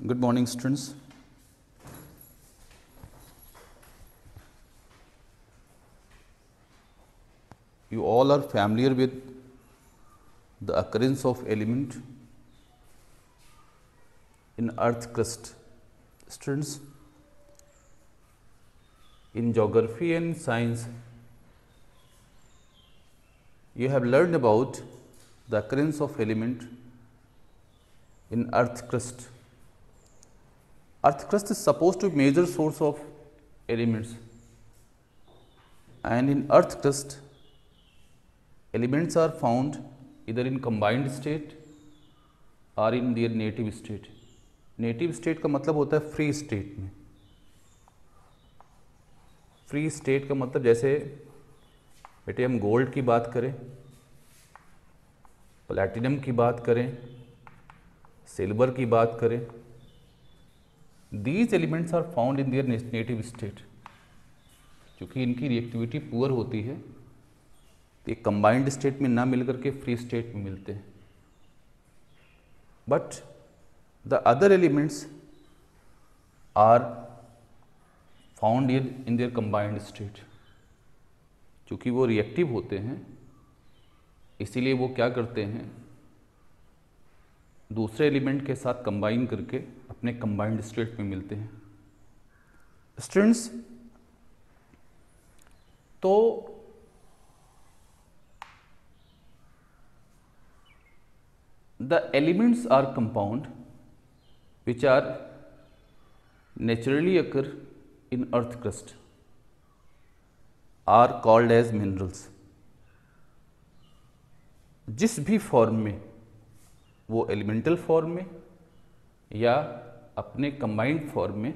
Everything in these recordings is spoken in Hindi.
Good morning, students. You all are familiar with the occurrence of element in earth crust. Students, in geography and science, you have learned about the occurrence of element in earth crust. Earth crust is supposed to be major source of elements, and in earth crust elements are found either in combined state or in their native state. Native state का मतलब होता है फ्री स्टेट में. फ्री स्टेट का मतलब जैसे बेटे हम गोल्ड की बात करें, प्लैटिनम की बात करें, सिल्वर की बात करें, these elements are found in their native state. क्योंकि इनकी रिएक्टिविटी पुअर होती है तो ये कंबाइंड स्टेट में ना मिलकर के फ्री स्टेट में मिलते हैं. But the other elements are found in their combined state. क्योंकि वो रिएक्टिव होते हैं इसीलिए वो क्या करते हैं, दूसरे एलिमेंट के साथ कंबाइन करके अपने कंबाइंड स्टेट में मिलते हैं. स्टूडेंट्स, तो the elements are compound which are naturally occur in earth crust are called as minerals. जिस भी फॉर्म में, वो एलिमेंटल फॉर्म में या अपने कंबाइंड फॉर्म में,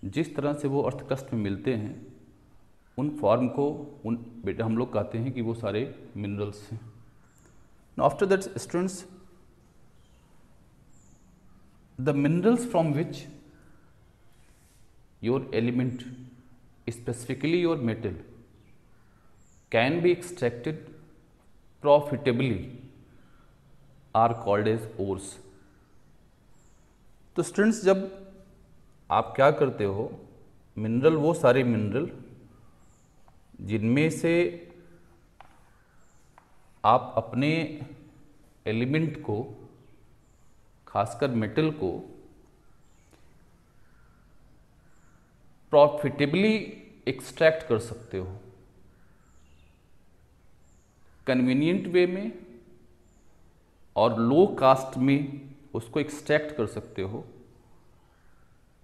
जिस तरह से वो अर्थ क्रस्ट में मिलते हैं, उन फॉर्म को बेटा हम लोग कहते हैं कि वो सारे मिनरल्स हैं. After that students, the minerals from which your element, specifically your metal, can be extracted profitably are called as ores. तो स्टूडेंट्स, जब आप क्या करते हो, मिनरल वो सारे मिनरल जिनमें से आप अपने एलिमेंट को, खासकर मेटल को, प्रॉफिटेबली एक्सट्रैक्ट कर सकते हो, कन्वीनियंट वे में और लो कास्ट में उसको एक्सट्रैक्ट कर सकते हो,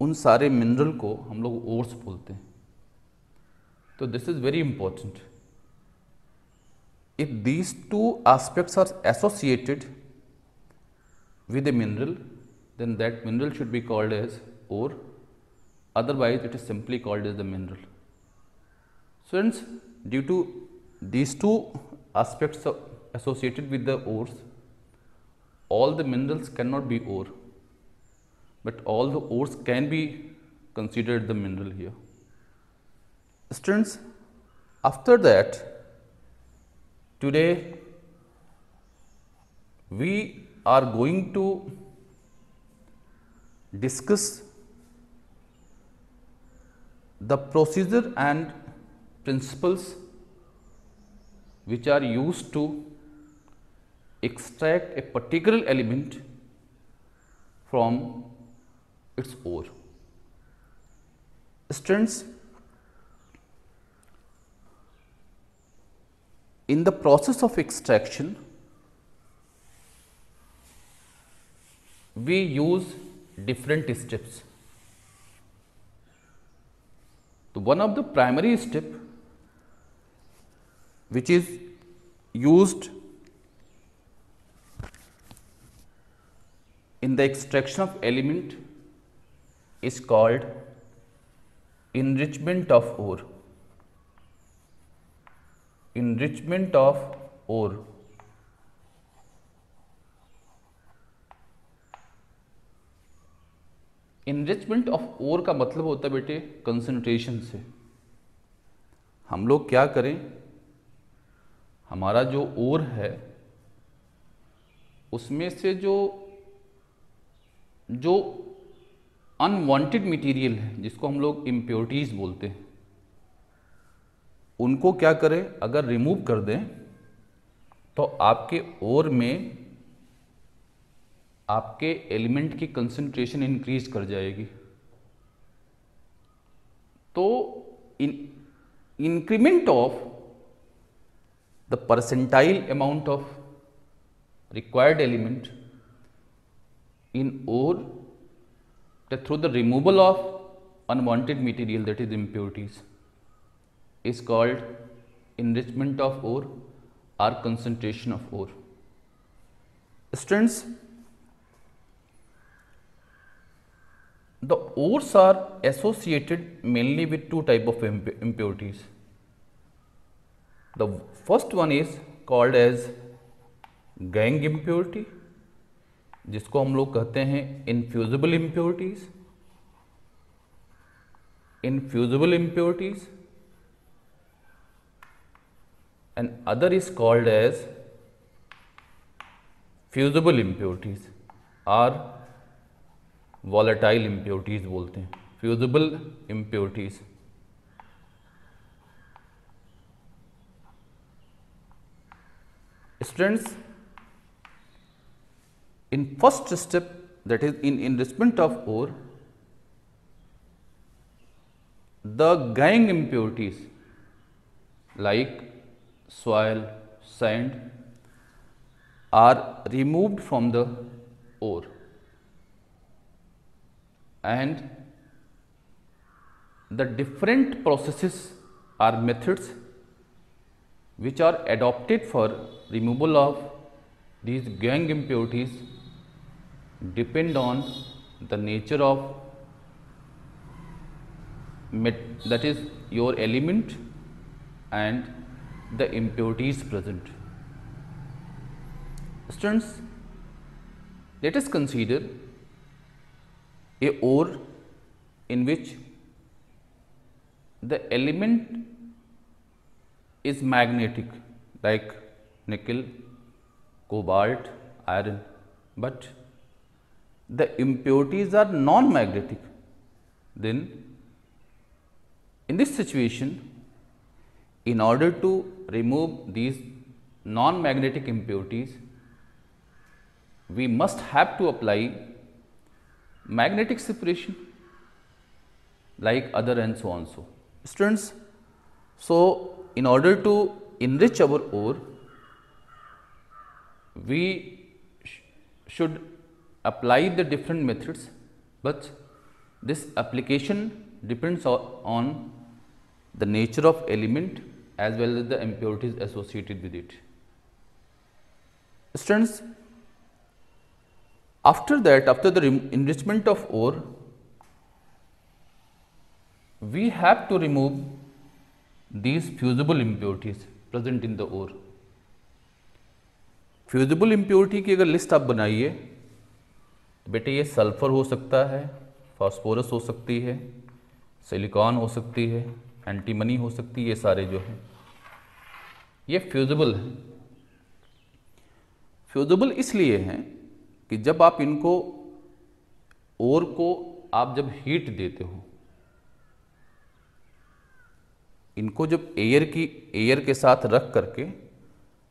उन सारे मिनरल को हम लोग ओर्स बोलते हैं. तो this is very important. If these two aspects are associated with a mineral, then that mineral should be called as ore, otherwise it is simply called as the mineral. Students, due to these two aspects associated with the ores, all the minerals cannot be ore, but all the ores can be considered the mineral here. Students, after that, today we are going to discuss the procedure and principles which are used to extract a particular element from its ore. Students, in the process of extraction, we use different steps. So one of the primary step which is used in the extraction of element is called enrichment of ore. Enrichment of ore. Enrichment of ore का मतलब होता है बेटे कंसंट्रेशन से. हम लोग क्या करें, हमारा जो ओर है उसमें से जो अनवांटेड मटेरियल है जिसको हम लोग इम्प्योरिटीज़ बोलते हैं, उनको क्या करें, अगर रिमूव कर दें तो आपके ओर में आपके एलिमेंट की कंसंट्रेशन इंक्रीज कर जाएगी। तो increment of the percentile amount of required element in ore that through the removal of unwanted material, that is impurities, is called enrichment of ore or concentration of ore. Students, the ores are associated mainly with two type of impurities. The first one is called as gangue impurity, जिसको हम लोग कहते हैं infusible impurities. Infusible impurities and other is called as fusible impurities और वॉलेटाइल इम्प्योरिटीज बोलते हैं, fusible impurities. Students, in first step, that is in enrichment of ore, the gangue impurities like soil, sand are removed from the ore, and the different processes or methods which are adopted for removal of these gangue impurities depend on the nature of that is your element and the impurities present. Students, let us consider a ore in which the element is magnetic like nickel, cobalt, iron, but the impurities are non-magnetic. Then in this situation, in order to remove these non-magnetic impurities, we must have to apply magnetic separation like other and so on. So students, so in order to enrich our ore, we should apply the different methods, but this application depends on the nature of element as well as the impurities associated with it. Students, after that, after the enrichment of ore, we have to remove these fusible impurities present in the ore. Fusible impurity की अगर लिस्ट आप बनाइए, बेटे ये सल्फर हो सकता है, फास्फोरस हो सकती है, सिलिकॉन हो सकती है, एंटीमनी हो सकती है, ये सारे जो हैं ये फ्यूजिबल हैं। फ्यूजिबल इसलिए हैं कि जब आप इनको ओर को आप जब हीट देते हो, इनको जब एयर के साथ रख करके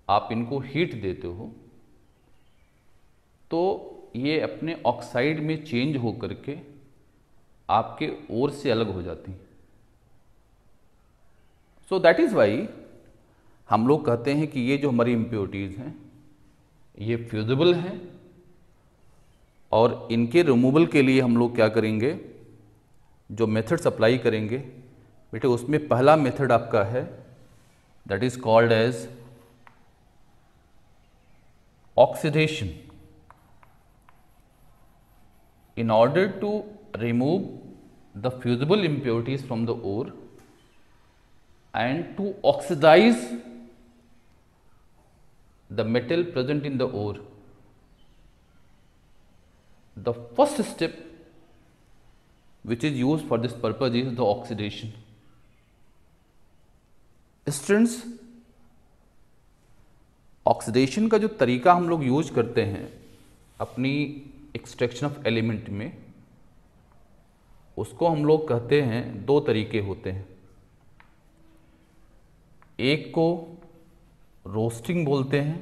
आप इनको हीट देते हो तो ये अपने ऑक्साइड में चेंज हो करके आपके ओर से अलग हो जाती हैं। सो दैट इज़ वाई हम लोग कहते हैं कि ये जो हमारी इम्प्योरिटीज़ हैं ये फ्यूजिबल हैं, और इनके रिमूवल के लिए हम लोग क्या करेंगे, जो मेथड्स अप्लाई करेंगे बेटे, उसमें पहला मेथड आपका है that is called as oxidation. In order to remove the fusible impurities from the ore and to oxidize the metal present in the ore, the first step which is used for this purpose is the oxidation. Students, oxidation का जो तरीका हम लोग यूज करते हैं अपनी एक्सट्रैक्शन ऑफ एलिमेंट में, उसको हम लोग कहते हैं, दो तरीके होते हैं। एक को रोस्टिंग बोलते हैं,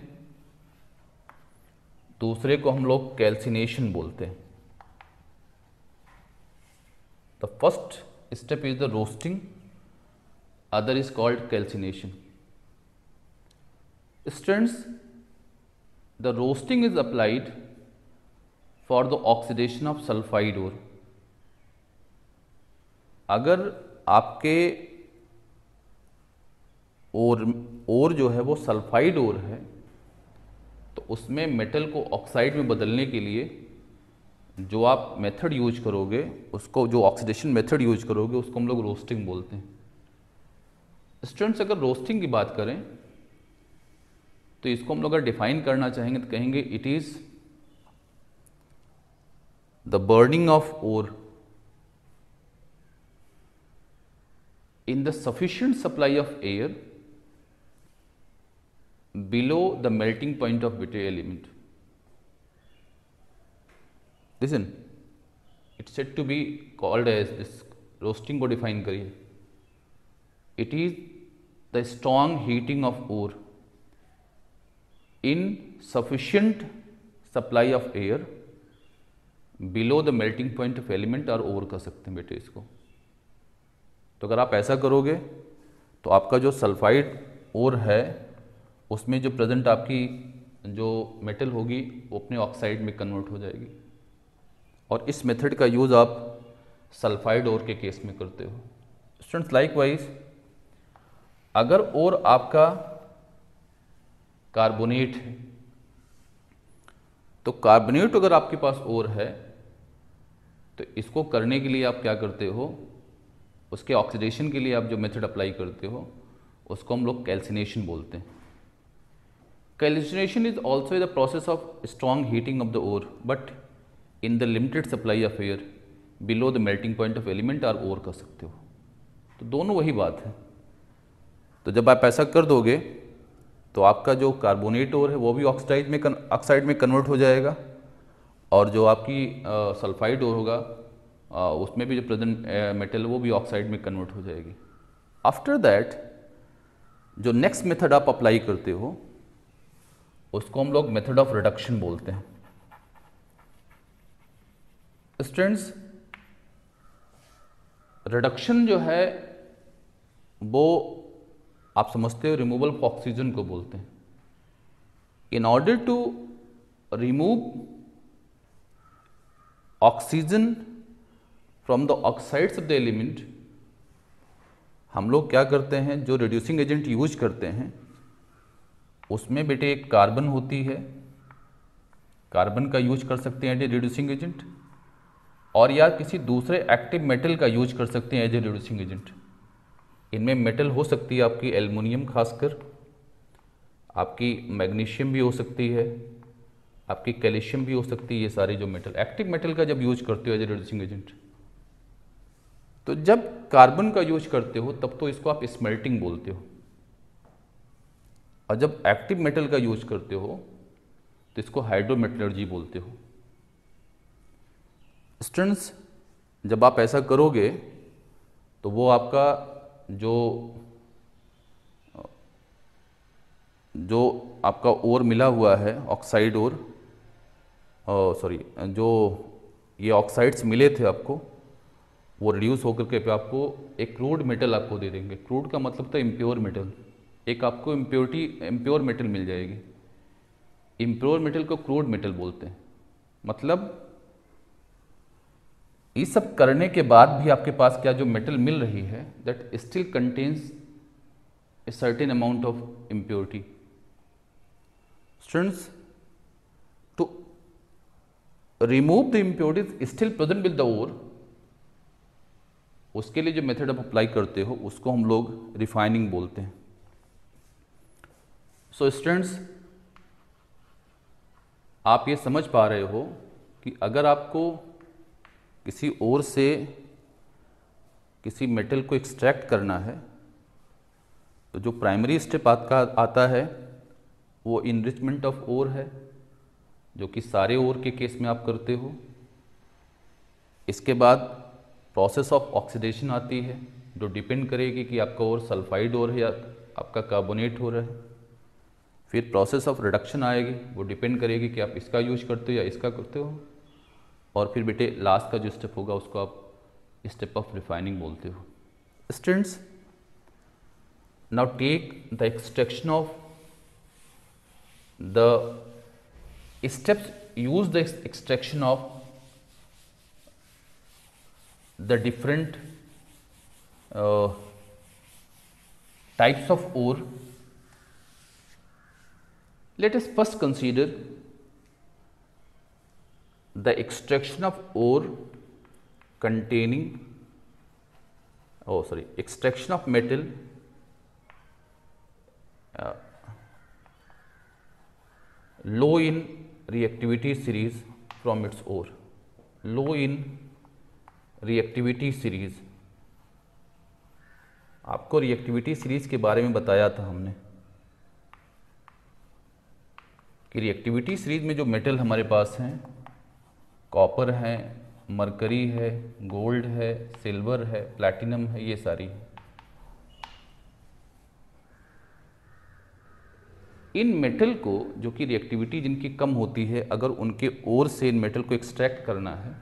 दूसरे को हम लोग कैल्सिनेशन बोलते हैं। The first step is the roasting, other is called calcination. Students, the roasting is applied for the oxidation of sulphide ore. अगर आपके ओर जो है वो सल्फाइड ओर है, तो उसमें मेटल को ऑक्साइड में बदलने के लिए जो आप मेथड यूज करोगे, उसको जो ऑक्सीडेशन मेथड यूज करोगे, उसको हम लोग रोस्टिंग बोलते हैं। स्टूडेंट्स, अगर रोस्टिंग की बात करें तो इसको हम लोग अगर डिफाइन करना चाहेंगे तो कहेंगे it is the burning of ore in the sufficient supply of air below the melting point of bitter element. Listen, it's said to be called as this roasting को define करिए। It is the strong heating of ore in sufficient supply of air below the melting point of element, और ore कह सकते हैं बेटे इसको। तो अगर आप ऐसा करोगे तो आपका जो सल्फाइड ओर है उसमें जो प्रेजेंट आपकी जो मेटल होगी वो अपने ऑक्साइड में कन्वर्ट हो जाएगी। और इस मेथड का यूज़ आप सल्फाइड ओर के केस में करते हो। स्टूडेंट्स, लाइकवाइज अगर ओर आपका कार्बोनेट है, तो कार्बोनेट अगर आपके पास ओर है तो इसको करने के लिए आप क्या करते हो, उसके ऑक्सीडेशन के लिए आप जो मेथड अप्लाई करते हो उसको हम लोग कैल्सिनेशन बोलते हैं। Calcination is also the process of strong heating of the ore but in the limited supply of air below the melting point of element, और ओर कर सकते हो। तो दोनों वही बात है। तो जब आप ऐसा कर दोगे तो आपका जो कार्बोनेट ओर है वो भी ऑक्साइड में कन्वर्ट हो जाएगा, और जो आपकी सल्फाइड ओर होगा उसमें भी जो प्रेजेंट मेटल है वो भी ऑक्साइड में कन्वर्ट हो जाएगी। आफ्टर दैट जो नेक्स्ट मेथड आप अप्लाई करते हो उसको हम लोग मेथड ऑफ रिडक्शन बोलते हैं। स्टूडेंट्स, रिडक्शन जो है वो आप समझते हो रिमूवल ऑफ ऑक्सीजन को बोलते हैं। In order to remove oxygen from the oxides of the element, हम लोग क्या करते हैं, जो रिड्यूसिंग एजेंट यूज करते हैं उसमें बेटे एक कार्बन होती है, कार्बन का यूज कर सकते हैं एज ए रिड्यूसिंग एजेंट, और या किसी दूसरे एक्टिव मेटल का यूज कर सकते हैं एज ए रिड्यूसिंग एजेंट। इनमें मेटल हो सकती है आपकी एल्युमिनियम, खासकर आपकी मैग्नीशियम भी हो सकती है, आपकी कैल्शियम भी हो सकती है। ये सारे जो मेटल, एक्टिव मेटल का जब यूज करते हो एज ए रिड्यूसिंग एजेंट, तो जब कार्बन का यूज करते हो तब तो इसको आप स्मेल्टिंग बोलते हो, और जब एक्टिव मेटल का यूज करते हो तो इसको हाइड्रोमेटलर्जी बोलते हो। स्टूडेंट्स, जब आप ऐसा करोगे तो वो आपका जो आपका ओर मिला हुआ है, ऑक्साइड ओर, सॉरी, जो ये ऑक्साइड्स मिले थे आपको, वो रिड्यूस होकर के आपको एक क्रूड मेटल आपको दे देंगे। क्रूड का मतलब था इम्प्योर मेटल। एक आपको इम्प्योर मेटल मिल जाएगी। इम्प्योर मेटल को क्रूड मेटल बोलते हैं। मतलब ये सब करने के बाद भी आपके पास क्या जो मेटल मिल रही है, that still contains a certain amount of impurity. Students, to remove the impurities still present with the ore, उसके लिए जो मेथड आप अप्लाई करते हो उसको हम लोग रिफाइनिंग बोलते हैं। सो स्टूडेंट्स, आप ये समझ पा रहे हो कि अगर आपको किसी ओर से किसी मेटल को एक्सट्रैक्ट करना है तो जो प्राइमरी स्टेप आता है वो इनरिचमेंट ऑफ ओर है, जो कि सारे ओर के केस में आप करते हो। इसके बाद प्रोसेस ऑफ ऑक्सीडेशन आती है जो डिपेंड करेगी कि आपका ओर सल्फाइड ओर है या आपका कार्बोनेट हो रहा है। फिर प्रोसेस ऑफ रिडक्शन आएगी, वो डिपेंड करेगी कि आप इसका यूज करते हो या इसका करते हो। और फिर बेटे लास्ट का जो स्टेप होगा उसको आप स्टेप ऑफ रिफाइनिंग बोलते हो। Students, now take the extraction of the steps, use the extraction of the different types of ore. Let us first consider the extraction of ore containing extraction of metal low in reactivity series from its ore. Low in reactivity series, आपको रिएक्टिविटी सीरीज के बारे में बताया था हमने कि रिएक्टिविटी सीरीज में जो मेटल हमारे पास हैं, कॉपर है, मरकरी है, गोल्ड है, सिल्वर है, प्लैटिनम है, ये सारी। इन मेटल को जो कि रिएक्टिविटी जिनकी कम होती है, अगर उनके ओर से इन मेटल को एक्सट्रैक्ट करना है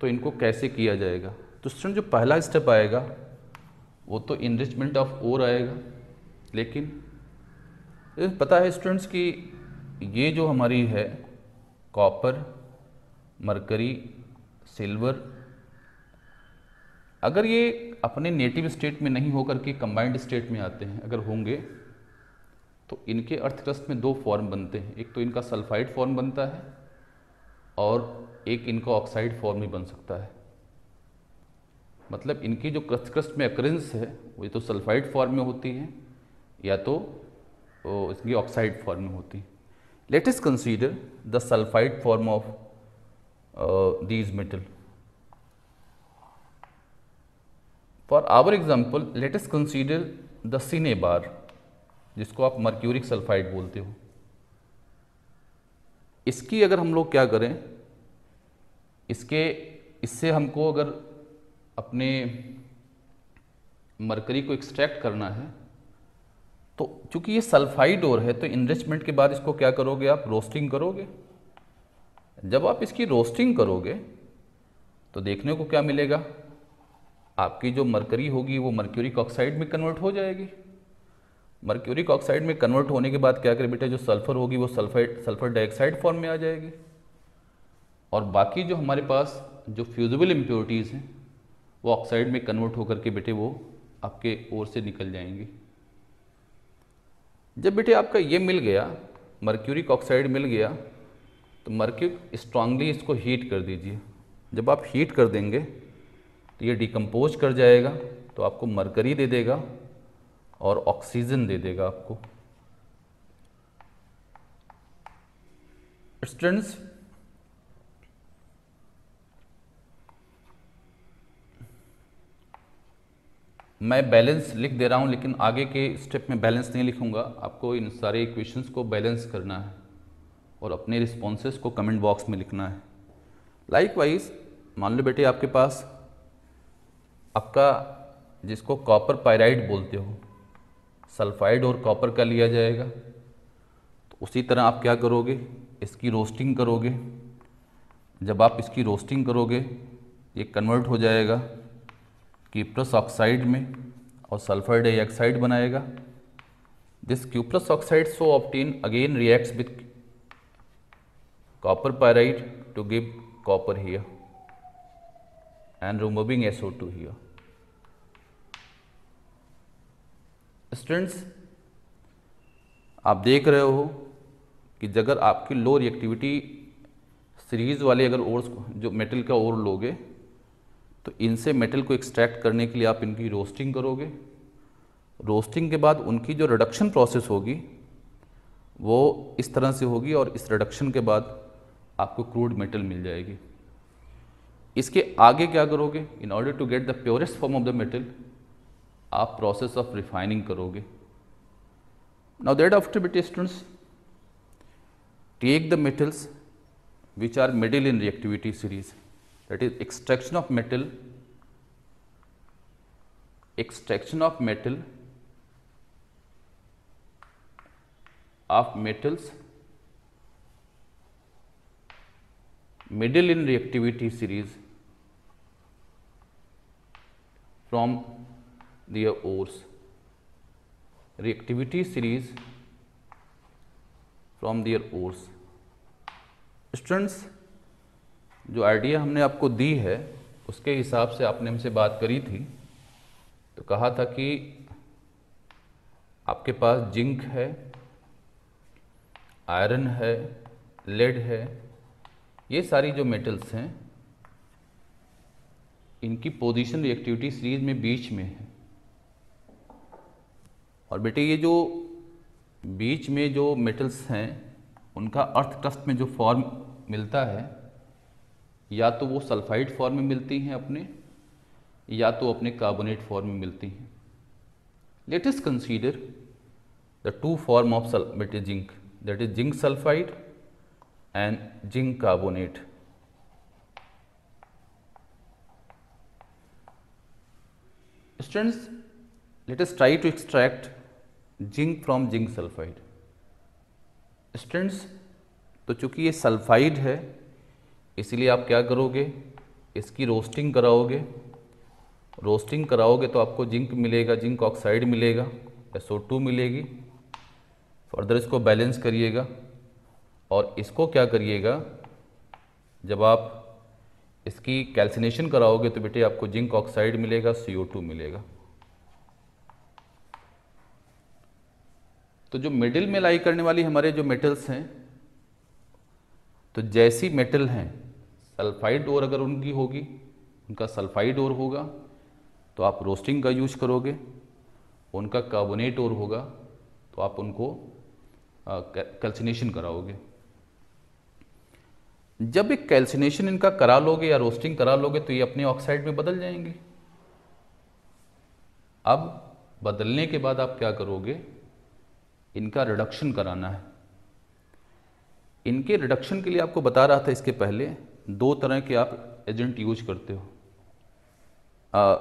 तो इनको कैसे किया जाएगा? तो स्टूडेंट जो पहला स्टेप आएगा वो तो इनरिचमेंट ऑफ ओर आएगा। लेकिन पता है स्टूडेंट्स कि ये जो हमारी है कॉपर, मरकरी, सिल्वर, अगर ये अपने नेटिव स्टेट में नहीं होकर के कंबाइंड स्टेट में आते हैं, अगर होंगे तो इनके अर्थ क्रस्ट में दो फॉर्म बनते हैं। एक तो इनका सल्फाइड फॉर्म बनता है और एक इनका ऑक्साइड फॉर्म भी बन सकता है। मतलब इनकी जो अर्थ क्रस्ट में अकरेंस है वो तो सल्फाइड फॉर्म में होती है या तो इसकी ऑक्साइड फॉर्म में होती है। Let us consider the sulphide form of these metal. For our example let us consider the cinnabar, जिसको आप मर्क्यूरिक सल्फाइड बोलते हो। इसकी अगर हम लोग क्या करें, इससे हमको अगर अपने मरकरी को एक्सट्रैक्ट करना है तो चूंकि ये सल्फाइड ओर है तो इनरिचमेंट के बाद इसको क्या करोगे, आप रोस्टिंग करोगे। जब आप इसकी रोस्टिंग करोगे तो देखने को क्या मिलेगा, आपकी जो मरकरी होगी वो मर्क्यूरिक ऑक्साइड में कन्वर्ट हो जाएगी। मर्क्यूरिक ऑक्साइड में कन्वर्ट होने के बाद क्या करें बेटा, जो सल्फर होगी वो सल्फर डाइऑक्साइड फॉर्म में आ जाएगी और बाकी जो हमारे पास जो फ्यूजिबल इम्प्योरिटीज़ हैं वो ऑक्साइड में कन्वर्ट होकर के बेटे वो आपके ओर से निकल जाएंगी। जब बेटे आपका ये मिल गया, मर्क्यूरिक ऑक्साइड मिल गया, तो मर्क्यूरी स्ट्रांगली इसको हीट कर दीजिए। जब आप हीट कर देंगे तो ये डिकम्पोज कर जाएगा, तो आपको मरकरी दे देगा और ऑक्सीजन दे देगा आपको। स्टूडेंट्स, मैं बैलेंस लिख दे रहा हूं, लेकिन आगे के स्टेप में बैलेंस नहीं लिखूंगा। आपको इन सारे इक्वेशंस को बैलेंस करना है और अपने रिस्पॉन्सेस को कमेंट बॉक्स में लिखना है। लाइकवाइज मान लो बेटे आपके पास आपका जिसको कॉपर पायराइड बोलते हो, सल्फाइड और कॉपर का लिया जाएगा, तो उसी तरह आप क्या करोगे, इसकी रोस्टिंग करोगे। जब आप इसकी रोस्टिंग करोगे ये कन्वर्ट हो जाएगा क्यूप्रस ऑक्साइड में और सल्फर डाइऑक्साइड बनाएगा। This cuprous oxide so obtain again reacts with copper pyrite to give copper here and removing SO2 here. Students, आप देख रहे हो कि अगर आपकी लो रिएक्टिविटी सीरीज वाले अगर ओर्स जो मेटल का ओर लोगे तो इनसे मेटल को एक्सट्रैक्ट करने के लिए आप इनकी रोस्टिंग करोगे। रोस्टिंग के बाद उनकी जो रिडक्शन प्रोसेस होगी वो इस तरह से होगी और इस रिडक्शन के बाद आपको क्रूड मेटल मिल जाएगी। इसके आगे क्या करोगे, in order to get the purest form of the metal आप प्रोसेस ऑफ रिफाइनिंग करोगे। नाउ दैट आफ्टर बेटे students, take the metals which are middle in reactivity series. that is extraction of metal of metals middle in reactivity series from their ores, reactivity series from their ores। Students, जो आइडिया हमने आपको दी है उसके हिसाब से आपने हमसे बात करी थी, तो कहा था कि आपके पास जिंक है, आयरन है, लेड है, ये सारी जो मेटल्स हैं इनकी पोजीशन रिएक्टिविटी सीरीज में बीच में है। और बेटे ये जो बीच में जो मेटल्स हैं उनका अर्थ क्रस्ट में जो फॉर्म मिलता है, या तो वो सल्फाइड फॉर्म में मिलती हैं अपने, या तो अपने कार्बोनेट फॉर्म में मिलती हैं। Late us consider the two form of zinc, that is zinc sulphide and zinc carbonate। Students, let us try to extract zinc from zinc sulfide। Students, तो चूंकि ये सल्फाइड है इसीलिए आप क्या करोगे, इसकी रोस्टिंग कराओगे। रोस्टिंग कराओगे तो आपको जिंक मिलेगा, जिंक ऑक्साइड मिलेगा, SO2 मिलेगी। फर्दर इसको बैलेंस करिएगा और इसको क्या करिएगा, जब आप इसकी कैल्सिनेशन कराओगे तो बेटे आपको जिंक ऑक्साइड मिलेगा, CO2 मिलेगा। तो जो मिडिल में लाई करने वाली हमारे जो मेटल्स हैं, तो जैसी मेटल हैं सल्फाइड ओर अगर उनकी होगी, उनका सल्फाइड ओर होगा तो आप रोस्टिंग का यूज करोगे, उनका कार्बोनेट ओर होगा तो आप उनको कैल्सिनेशन कराओगे। जब एक कैल्सिनेशन इनका करा लोगे या रोस्टिंग करा लोगे तो ये अपने ऑक्साइड में बदल जाएंगे। अब बदलने के बाद आप क्या करोगे, इनका रिडक्शन कराना है। इनके रिडक्शन के लिए आपको बता रहा था इसके पहले, दो तरह के आप एजेंट यूज करते हो।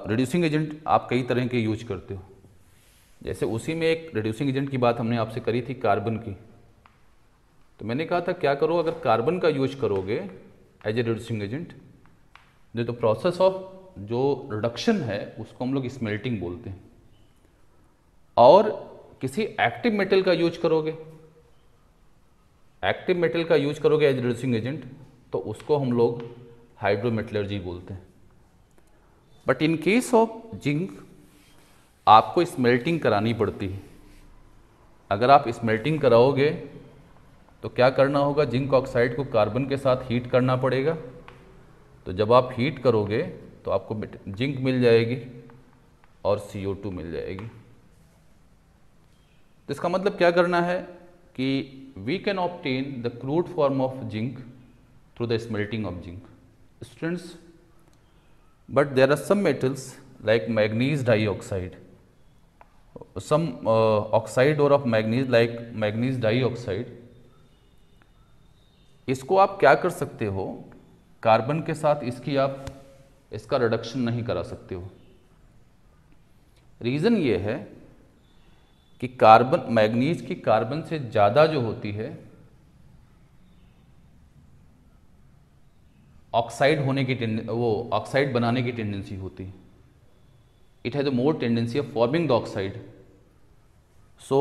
रिड्यूसिंग एजेंट आप कई तरह के यूज करते हो। जैसे उसी में एक रिड्यूसिंग एजेंट की बात हमने आपसे करी थी, कार्बन की। तो मैंने कहा था क्या करो, अगर कार्बन का यूज करोगे एज ए रिड्यूसिंग एजेंट, तो प्रोसेस ऑफ जो रिडक्शन है उसको हम लोग स्मेल्टिंग बोलते हैं। और किसी एक्टिव मेटल का यूज करोगे, एक्टिव मेटल का यूज करोगे एज रिड्यूसिंग एजेंट, तो उसको हम लोग हाइड्रोमेटलर्जी बोलते हैं। But in case of zinc आपको स्मेल्टिंग करानी पड़ती है। अगर आप स्मेल्टिंग कराओगे तो क्या करना होगा, जिंक ऑक्साइड को कार्बन के साथ हीट करना पड़ेगा। तो जब आप हीट करोगे तो आपको जिंक मिल जाएगी और CO2 मिल जाएगी। तो इसका मतलब क्या करना है कि we can obtain the crude form of zinc through the smelting of zinc. Students, but there are some metals like manganese dioxide, some oxide ore of manganese like manganese dioxide, इसको आप क्या कर सकते हो, कार्बन के साथ इसका रिडक्शन नहीं करा सकते हो। रीज़न ये है कि कार्बन, मैग्नीज की कार्बन से ज़्यादा जो होती है ऑक्साइड होने की वो ऑक्साइड बनाने की टेंडेंसी होती है। It has a more tendency of forming the oxide. So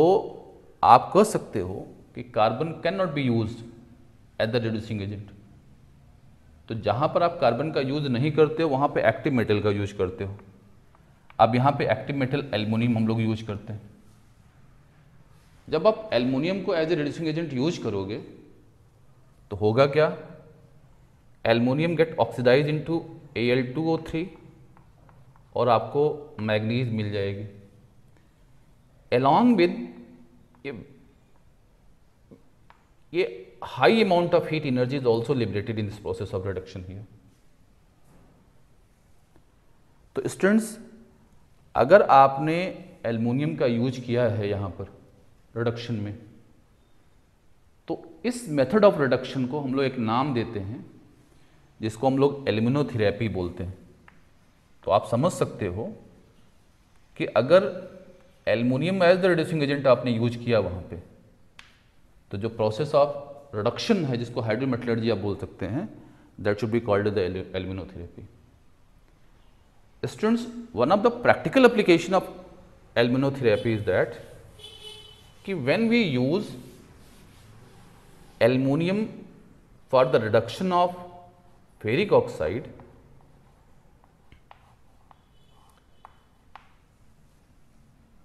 आप कह सकते हो कि carbon can not be used as the reducing agent. तो जहाँ पर आप कार्बन का यूज नहीं करते हो वहाँ पे एक्टिव मेटल का यूज करते हो। अब यहाँ पे एक्टिव मेटल एल्युमिनियम हम लोग यूज करते हैं। जब आप एल्युमिनियम को as a reducing agent use करोगे तो होगा क्या, aluminium gate oxidise into Al2O3 और आपको मैग्नीज मिल जाएगी। along with ये high amount of heat energy is also liberated in this process of reduction here। तो स्टूडेंट्स, अगर आपने एल्युमिनियम का यूज किया है यहाँ पर रिडक्शन में, तो इस मेथड ऑफ रिडक्शन को हम लोग एक नाम देते हैं जिसको हम लोग एल्यूमिनोथेरेपी बोलते हैं। तो आप समझ सकते हो कि अगर aluminium as the reducing agent आपने यूज किया वहाँ पे, तो जो प्रोसेस ऑफ रिडक्शन है जिसको हाइड्रोमेटलर्जी आप बोल सकते हैं, that should be called the aluminotherapy. Students, one of the practical application of aluminotherapy is that कि when we use aluminium for the reduction of ferric oxide,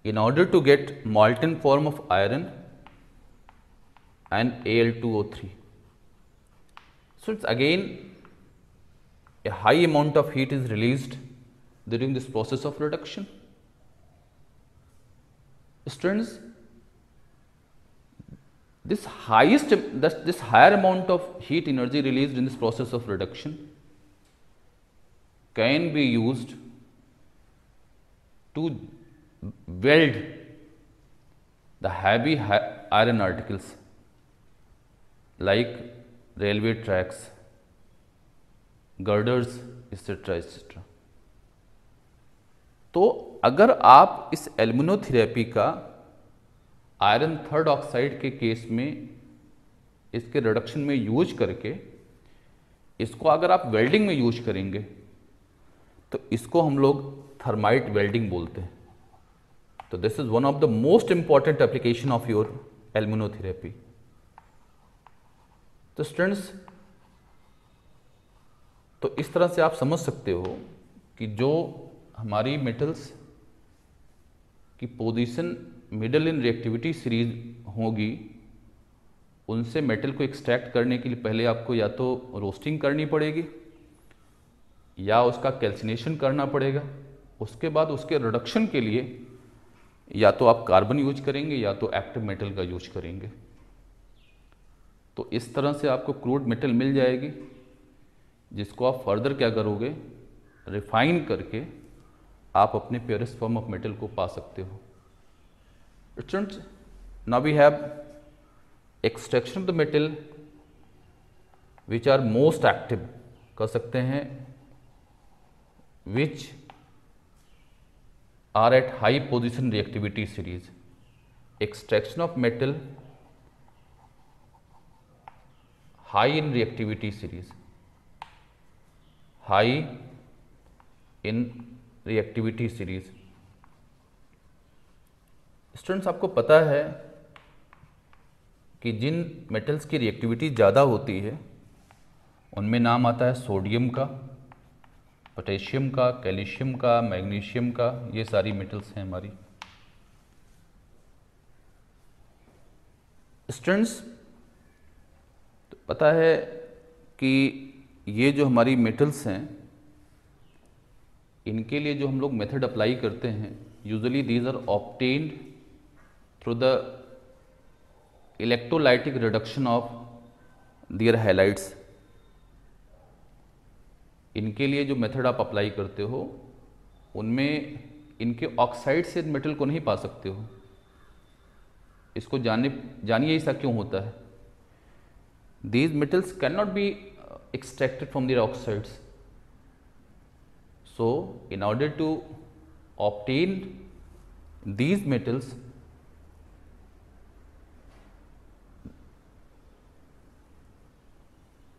in order to get molten form of iron and Al2O3. So it's again a high amount of heat is released during this process of reduction. Students, this higher amount of heat energy released in this process of reduction can be used to weld the heavy iron articles like railway tracks, girders, etc. etc. तो अगर आप इस एल्युमिनोथेरेपी का आयरन थर्ड ऑक्साइड के केस में इसके रिडक्शन में यूज करके इसको अगर आप वेल्डिंग में यूज करेंगे तो इसको हम लोग थर्माइट वेल्डिंग बोलते हैं। तो this is one of the most important application of your aluminotherapy. तो स्टूडेंट्स, तो इस तरह से आप समझ सकते हो कि जो हमारी मेटल्स की पोजीशन मिडल इन रिएक्टिविटी सीरीज होगी, उनसे मेटल को एक्सट्रैक्ट करने के लिए पहले आपको या तो रोस्टिंग करनी पड़ेगी या उसका कैल्सिनेशन करना पड़ेगा। उसके बाद उसके रिडक्शन के लिए या तो आप कार्बन यूज करेंगे या तो एक्टिव मेटल का यूज करेंगे। तो इस तरह से आपको क्रूड मेटल मिल जाएगी, जिसको आप फर्दर क्या करोगे, रिफाइन करके आप अपने प्योरेस्ट फॉर्म ऑफ मेटल को पा सकते हो। Students, now we have extraction of the metal which are most active, कर सकते हैं, which are at high position reactivity series. Extraction of metal high in reactivity series, high in reactivity series. Students, आपको पता है कि जिन मेटल्स की रिएक्टिविटी ज़्यादा होती है उनमें नाम आता है सोडियम का, पोटेशियम का, कैल्शियम का, मैग्नीशियम का, ये सारी मेटल्स हैं हमारी। स्टूडेंट्स, तो पता है कि ये जो हमारी मेटल्स हैं, इनके लिए जो हम लोग मेथड अप्लाई करते हैं, usually these are obtained through the electrolytic reduction of their halides. इनके लिए जो मेथड आप अप्लाई करते हो उनमें इनके ऑक्साइड से मेटल को नहीं पा सकते हो। इसको जानिए ऐसा क्यों होता है। These metals can not be extracted from their oxides, so in order to obtain these metals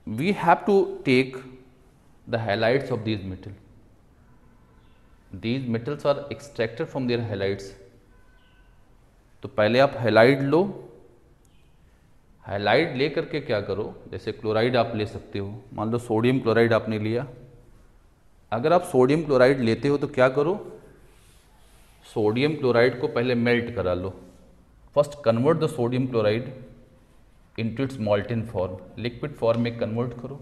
we have to take the halides of these metal. These metals are extracted from their halides. तो पहले आप हैलाइड लो, हैलाइड ले करके क्या करो, जैसे क्लोराइड आप ले सकते हो, मान लो सोडियम क्लोराइड आपने लिया। अगर आप सोडियम क्लोराइड लेते हो तो क्या करो, सोडियम क्लोराइड को पहले मेल्ट करा लो। First convert the sodium chloride into its molten form, liquid form में कन्वर्ट करो।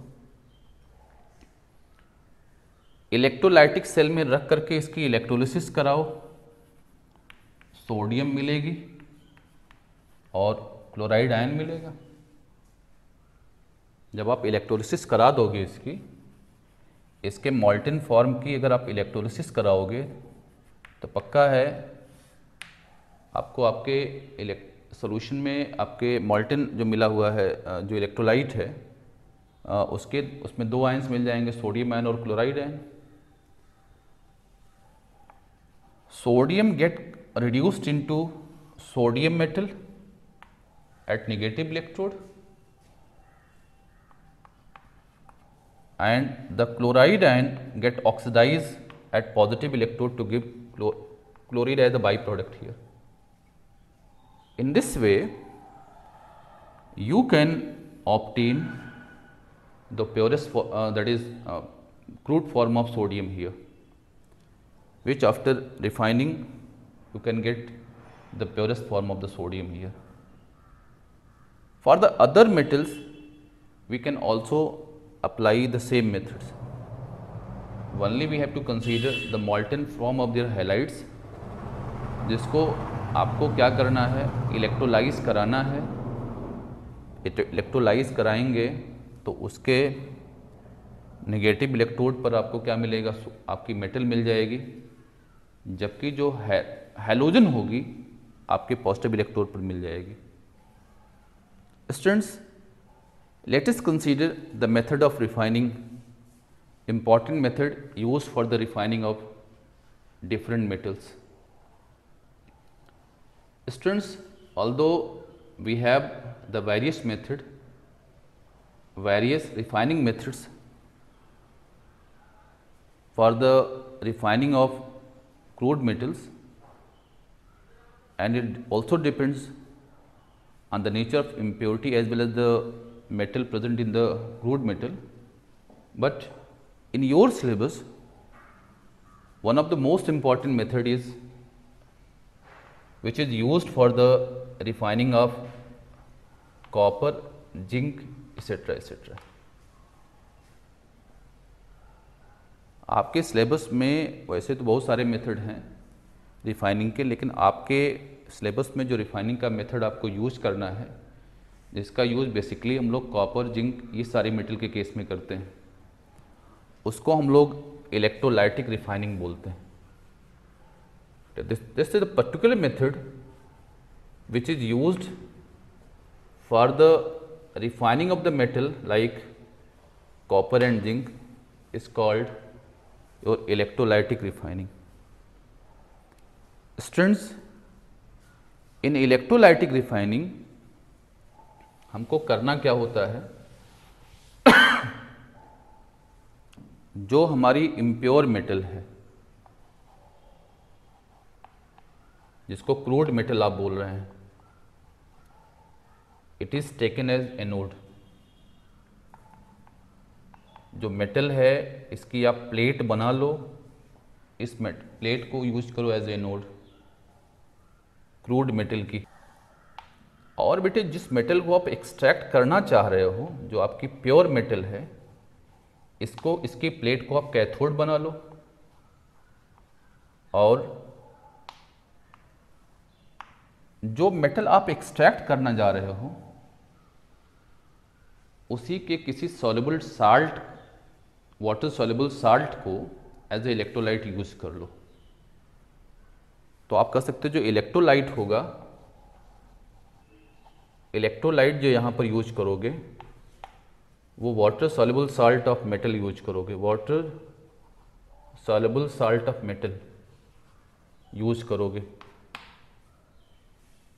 इलेक्ट्रोलाइटिक सेल में रख करके इसकी इलेक्ट्रोलिसिस कराओ, सोडियम मिलेगी और क्लोराइड आयन मिलेगा। जब आप इलेक्ट्रोलिसिस करा दोगे इसके मॉल्टेन फॉर्म की अगर आप इलेक्ट्रोलिसिस कराओगे तो पक्का है आपको आपके सोल्यूशन में आपके मॉल्टेन जो मिला हुआ है, जो इलेक्ट्रोलाइट है, उसमें 2 आयंस मिल जाएंगे, सोडियम आयन और chloride ion. Sodium get reduced into sodium metal at negative electrode and the chloride ion get oxidized at positive electrode to give chloride as a byproduct here. In this way you can obtain the purest that is crude form of sodium here, which after refining you can get the purest form of the sodium here. For the other metals we can also apply the same methods. Only we have to consider the molten form of their halides, जिसको आपको क्या करना है, इलेक्ट्रोलाइज कराना है। इलेक्ट्रोलाइज कराएंगे तो उसके नेगेटिव इलेक्ट्रोड पर आपको क्या मिलेगा, आपकी मेटल मिल जाएगी, जबकि जो हैलोजन होगी आपके पॉजिटिव इलेक्ट्रोड पर मिल जाएगी। Students, late us consider the method of refining, important method used for the refining of different metals. Students, although we have the various refining methods for the refining of crude metals, and it also depends on the nature of impurity as well as the metal present in the crude metal, but in your syllabus one of the most important method is which is used for the refining of copper, zinc, etc. etc. आपके सिलेबस में वैसे तो बहुत सारे मेथड हैं रिफाइनिंग के, लेकिन आपके सिलेबस में जो रिफाइनिंग का मेथड आपको यूज करना है, जिसका यूज बेसिकली हम लोग कॉपर, जिंक, ये सारे मेटल के केस में करते हैं, उसको हम लोग इलेक्ट्रोलाइटिक रिफाइनिंग बोलते हैं. This is the particular method which is used for the refining of the metal like copper and zinc is called your electrolytic refining. Students, in electrolytic refining हमको करना क्या होता है, जो हमारी इम्प्योर मेटल है, जिसको क्रूड मेटल आप बोल रहे हैं, it is taken as anode. जो मेटल है इसकी आप प्लेट बना लो, इस प्लेट को यूज करो एज एनोड क्रूड मेटल की. और बेटे जिस मेटल को आप एक्सट्रैक्ट करना चाह रहे हो, जो आपकी प्योर मेटल है, इसकी प्लेट को आप कैथोड बना लो, और जो मेटल आप एक्सट्रैक्ट करना जा रहे हो उसी के किसी soluble salt, water soluble salt को एज ए इलेक्ट्रोलाइट यूज कर लो. तो आप कह सकते हो जो इलेक्ट्रोलाइट होगा, इलेक्ट्रोलाइट जो यहां पर यूज करोगे वो water soluble salt of metal use करोगे, water soluble salt of metal use करोगे.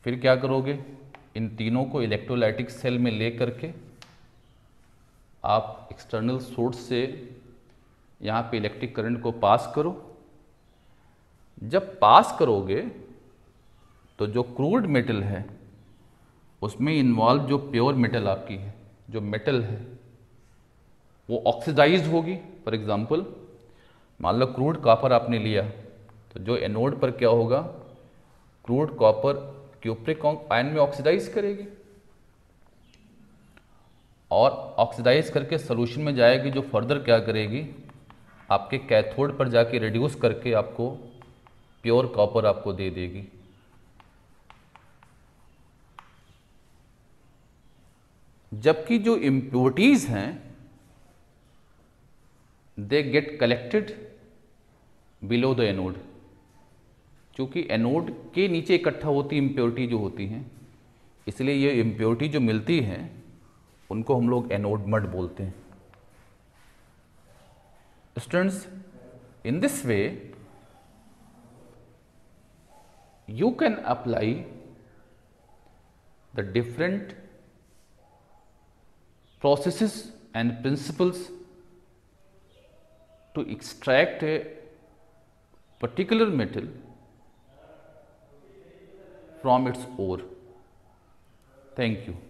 फिर क्या करोगे, इन तीनों को इलेक्ट्रोलाइटिक सेल में ले करके आप एक्सटर्नल सोर्स से यहाँ पे इलेक्ट्रिक करंट को पास करो. जब पास करोगे तो जो क्रूड मेटल है उसमें इन्वॉल्व जो प्योर मेटल आपकी है, जो मेटल है, वो ऑक्सीडाइज होगी. फॉर एग्जांपल मान लो क्रूड कॉपर आपने लिया, तो जो एनोड पर क्या होगा, क्रूड कॉपर क्यूप्रिक आयन में ऑक्सीडाइज करेगी, और ऑक्सीडाइज करके सॉल्यूशन में जाएगी, जो फर्दर क्या करेगी, आपके कैथोड पर जाके रिड्यूस करके आपको प्योर कॉपर आपको दे देगी. जबकि जो इम्प्योरिटीज हैं they get collected below the anode. क्योंकि एनोड के नीचे इकट्ठा होती इम्प्योरिटी जो होती हैं, इसलिए ये इम्प्योरिटी जो मिलती हैं उनको हम लोग एनोड मड बोलते हैं. Students, in this way, you can apply the different processes and principles to extract a particular metal from its ore. Thank you.